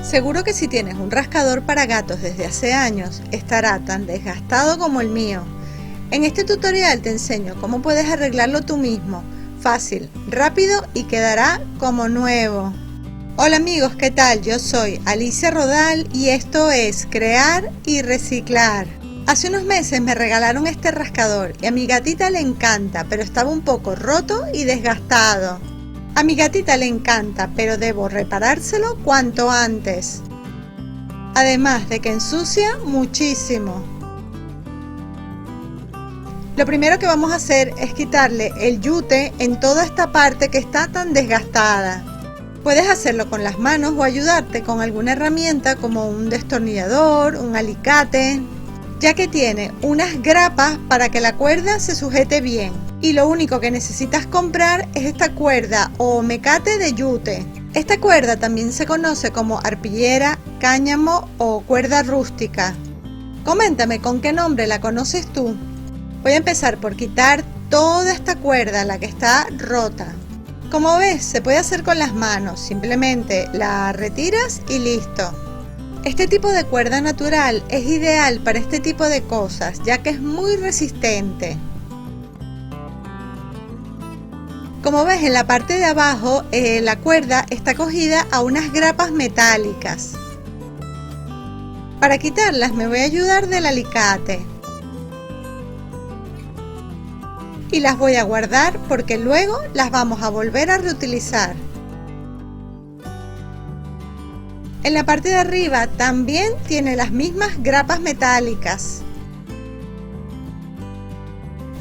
Seguro que si tienes un rascador para gatos desde hace años, estará tan desgastado como el mío. En este tutorial te enseño cómo puedes arreglarlo tú mismo, fácil, rápido y quedará como nuevo. Hola amigos, ¿qué tal? Yo soy Alicia Rodal y esto es Crear y Reciclar. Hace unos meses me regalaron este rascador y a mi gatita le encanta, pero estaba un poco roto y desgastado. A mi gatita le encanta, pero debo reparárselo cuanto antes. Además de que ensucia muchísimo. Lo primero que vamos a hacer es quitarle el yute en toda esta parte que está tan desgastada. Puedes hacerlo con las manos o ayudarte con alguna herramienta como un destornillador, un alicate, ya que tiene unas grapas para que la cuerda se sujete bien. Y lo único que necesitas comprar es esta cuerda o mecate de yute. Esta cuerda también se conoce como arpillera, cáñamo o cuerda rústica. Coméntame con qué nombre la conoces tú. Voy a empezar por quitar toda esta cuerda, la que está rota. Como ves, se puede hacer con las manos, simplemente la retiras y listo. Este tipo de cuerda natural es ideal para este tipo de cosas, ya que es muy resistente. Como ves, en la parte de abajo la cuerda está cogida a unas grapas metálicas. Para quitarlas me voy a ayudar del alicate. Y las voy a guardar porque luego las vamos a volver a reutilizar. En la parte de arriba también tiene las mismas grapas metálicas.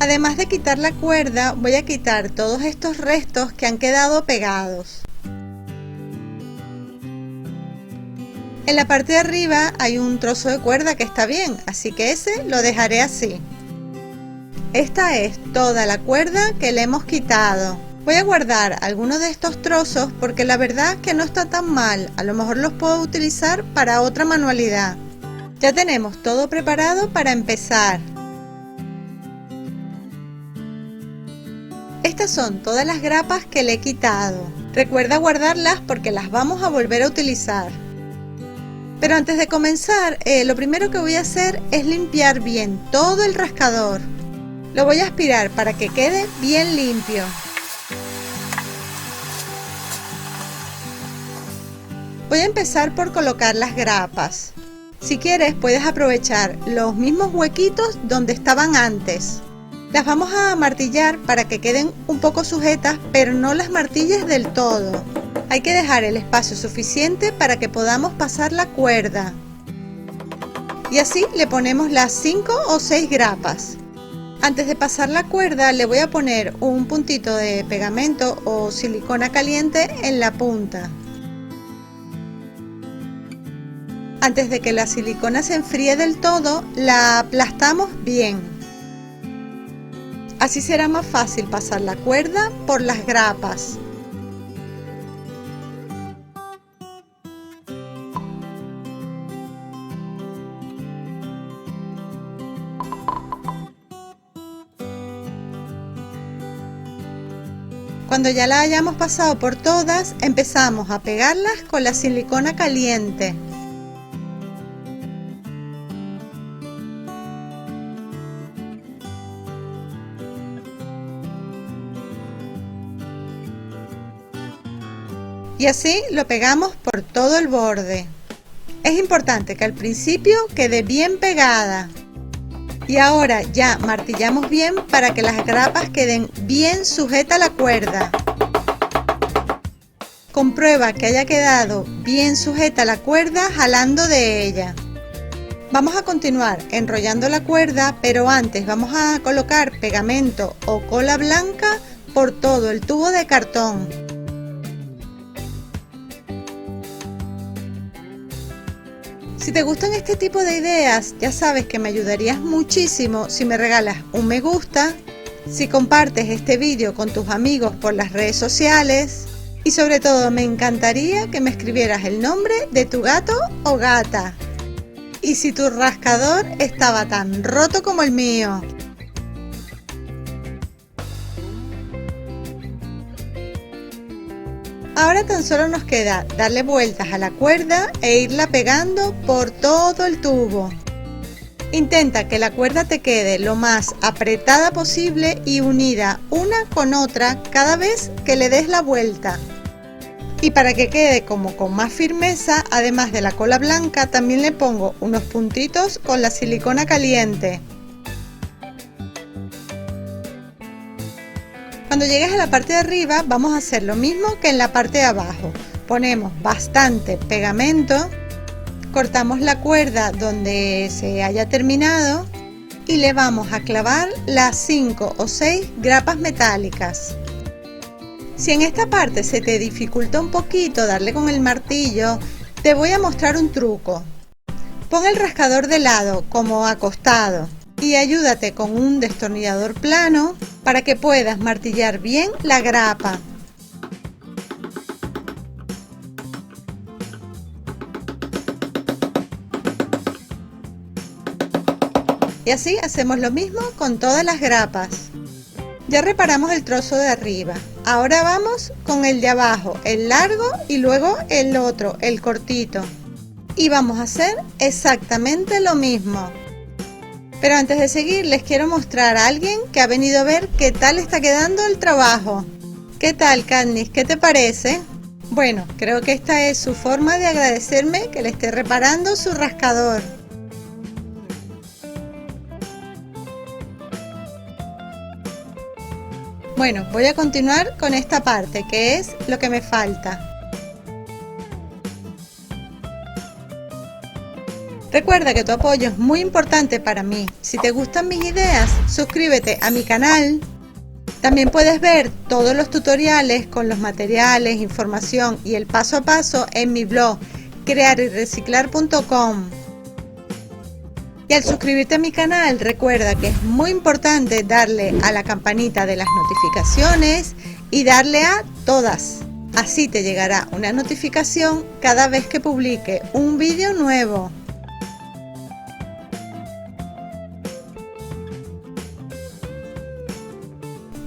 Además de quitar la cuerda, voy a quitar todos estos restos que han quedado pegados. En la parte de arriba hay un trozo de cuerda que está bien, así que ese lo dejaré así. Esta es toda la cuerda que le hemos quitado. Voy a guardar algunos de estos trozos porque la verdad es que no está tan mal, a lo mejor los puedo utilizar para otra manualidad. Ya tenemos todo preparado para empezar. Estas son todas las grapas que le he quitado. Recuerda guardarlas porque las vamos a volver a utilizar. Pero antes de comenzar, lo primero que voy a hacer es limpiar bien todo el rascador. Lo voy a aspirar para que quede bien limpio. Voy a empezar por colocar las grapas. Si quieres, puedes aprovechar los mismos huequitos donde estaban antes. Las vamos a martillar para que queden un poco sujetas, pero no las martilles del todo. Hay que dejar el espacio suficiente para que podamos pasar la cuerda. Y así le ponemos las 5 o 6 grapas. Antes de pasar la cuerda le voy a poner un puntito de pegamento o silicona caliente en la punta. Antes de que la silicona se enfríe del todo, la aplastamos bien. Así será más fácil pasar la cuerda por las grapas. Cuando ya la hayamos pasado por todas, empezamos a pegarlas con la silicona caliente. Y así lo pegamos por todo el borde. Es importante que al principio quede bien pegada. Y ahora ya martillamos bien para que las grapas queden bien sujetas a la cuerda. Comprueba que haya quedado bien sujeta la cuerda jalando de ella. Vamos a continuar enrollando la cuerda, pero antes vamos a colocar pegamento o cola blanca por todo el tubo de cartón. Si te gustan este tipo de ideas, ya sabes que me ayudarías muchísimo si me regalas un me gusta, si compartes este vídeo con tus amigos por las redes sociales y sobre todo me encantaría que me escribieras el nombre de tu gato o gata. Y si tu rascador estaba tan roto como el mío. Ahora tan solo nos queda darle vueltas a la cuerda e irla pegando por todo el tubo. Intenta que la cuerda te quede lo más apretada posible y unida una con otra cada vez que le des la vuelta. Y para que quede como con más firmeza, además de la cola blanca, también le pongo unos puntitos con la silicona caliente. Cuando llegues a la parte de arriba vamos a hacer lo mismo que en la parte de abajo. Ponemos bastante pegamento, cortamos la cuerda donde se haya terminado y le vamos a clavar las 5 o 6 grapas metálicas. Si en esta parte se te dificulta un poquito darle con el martillo, te voy a mostrar un truco. Pon el rascador de lado como acostado y ayúdate con un destornillador plano para que puedas martillar bien la grapa. Y así hacemos lo mismo con todas las grapas. Ya reparamos el trozo de arriba. Ahora vamos con el de abajo, el largo y luego el otro, el cortito. Y vamos a hacer exactamente lo mismo. Pero antes de seguir les quiero mostrar a alguien que ha venido a ver qué tal está quedando el trabajo. ¿Qué tal, Katniss? ¿Qué te parece? Bueno, creo que esta es su forma de agradecerme que le esté reparando su rascador. Bueno, voy a continuar con esta parte, que es lo que me falta. Recuerda que tu apoyo es muy importante para mí. Si te gustan mis ideas, suscríbete a mi canal. También puedes ver todos los tutoriales con los materiales, información y el paso a paso en mi blog crearyreciclar.com. Y al suscribirte a mi canal, recuerda que es muy importante darle a la campanita de las notificaciones y darle a todas. Así te llegará una notificación cada vez que publique un vídeo nuevo.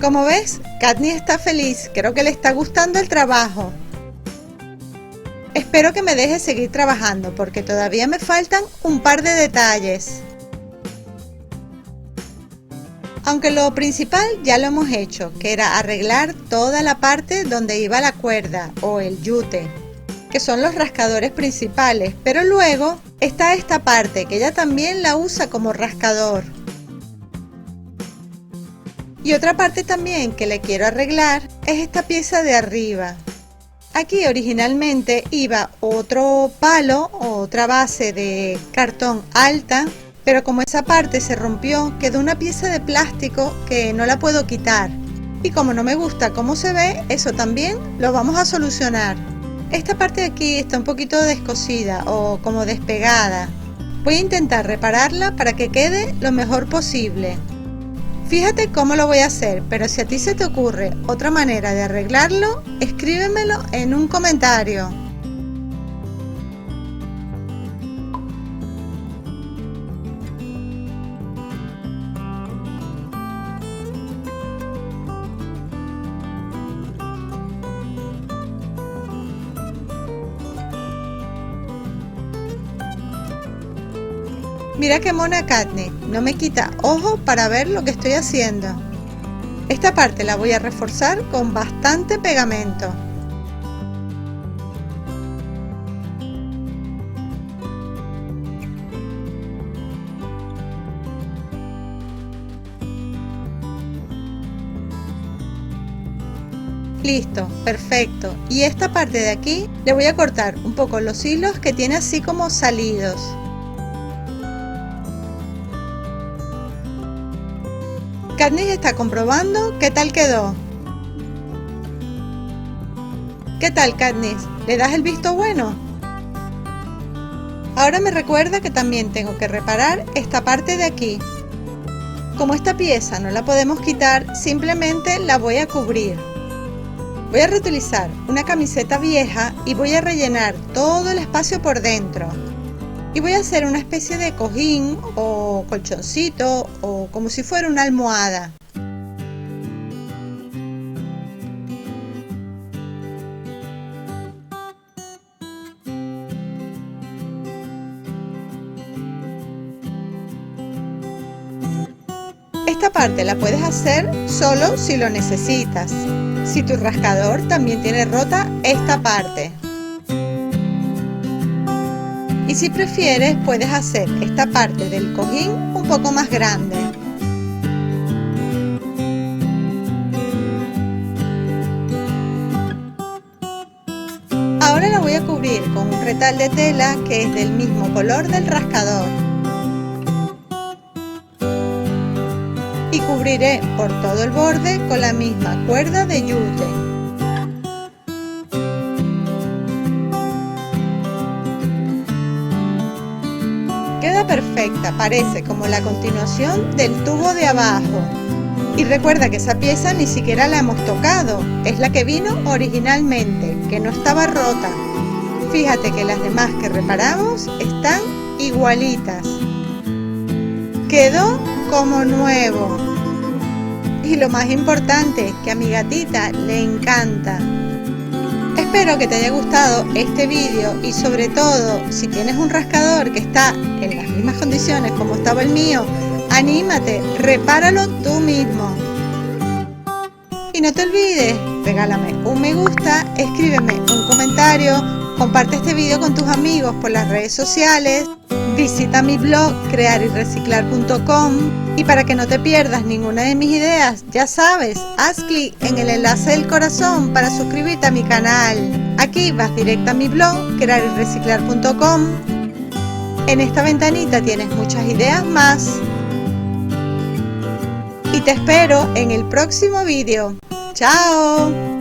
Como ves, Katniss está feliz, creo que le está gustando el trabajo. Espero que me dejes seguir trabajando porque todavía me faltan un par de detalles. Aunque lo principal ya lo hemos hecho, que era arreglar toda la parte donde iba la cuerda o el yute, que son los rascadores principales, pero luego está esta parte que ella también la usa como rascador. Y otra parte también que le quiero arreglar es esta pieza de arriba. Aquí originalmente iba otro palo o otra base de cartón alta, pero como esa parte se rompió, quedó una pieza de plástico que no la puedo quitar. Y como no me gusta cómo se ve, eso también lo vamos a solucionar. Esta parte de aquí está un poquito descosida o como despegada. Voy a intentar repararla para que quede lo mejor posible. Fíjate cómo lo voy a hacer, pero si a ti se te ocurre otra manera de arreglarlo, escríbemelo en un comentario. Mira qué mona Katniss, no me quita ojo para ver lo que estoy haciendo. Esta parte la voy a reforzar con bastante pegamento. Listo, perfecto. Y esta parte de aquí le voy a cortar un poco los hilos que tiene así como salidos. Katniss está comprobando qué tal quedó. ¿Qué tal, Katniss? ¿Le das el visto bueno? Ahora me recuerda que también tengo que reparar esta parte de aquí. Como esta pieza no la podemos quitar, simplemente la voy a cubrir. Voy a reutilizar una camiseta vieja y voy a rellenar todo el espacio por dentro. Y voy a hacer una especie de cojín o colchoncito o como si fuera una almohada. Esta parte la puedes hacer solo si lo necesitas. Si tu rascador también tiene rota esta parte. Y si prefieres, puedes hacer esta parte del cojín un poco más grande. Ahora la voy a cubrir con un retal de tela que es del mismo color del rascador. Y cubriré por todo el borde con la misma cuerda de yute. Queda perfecta, parece como la continuación del tubo de abajo. Y recuerda que esa pieza ni siquiera la hemos tocado, es la que vino originalmente, que no estaba rota. Fíjate que las demás que reparamos están igualitas. Quedó como nuevo. Y lo más importante, que a mi gatita le encanta. Espero que te haya gustado este vídeo y sobre todo, si tienes un rascador que está en las mismas condiciones como estaba el mío, anímate, repáralo tú mismo. Y no te olvides, regálame un me gusta, escríbeme un comentario, comparte este vídeo con tus amigos por las redes sociales, visita mi blog crearyreciclar.com y para que no te pierdas ninguna de mis ideas, ya sabes, haz clic en el enlace del corazón para suscribirte a mi canal. Aquí vas directo a mi blog crearyreciclar.com. En esta ventanita tienes muchas ideas más. Y te espero en el próximo vídeo. ¡Chao!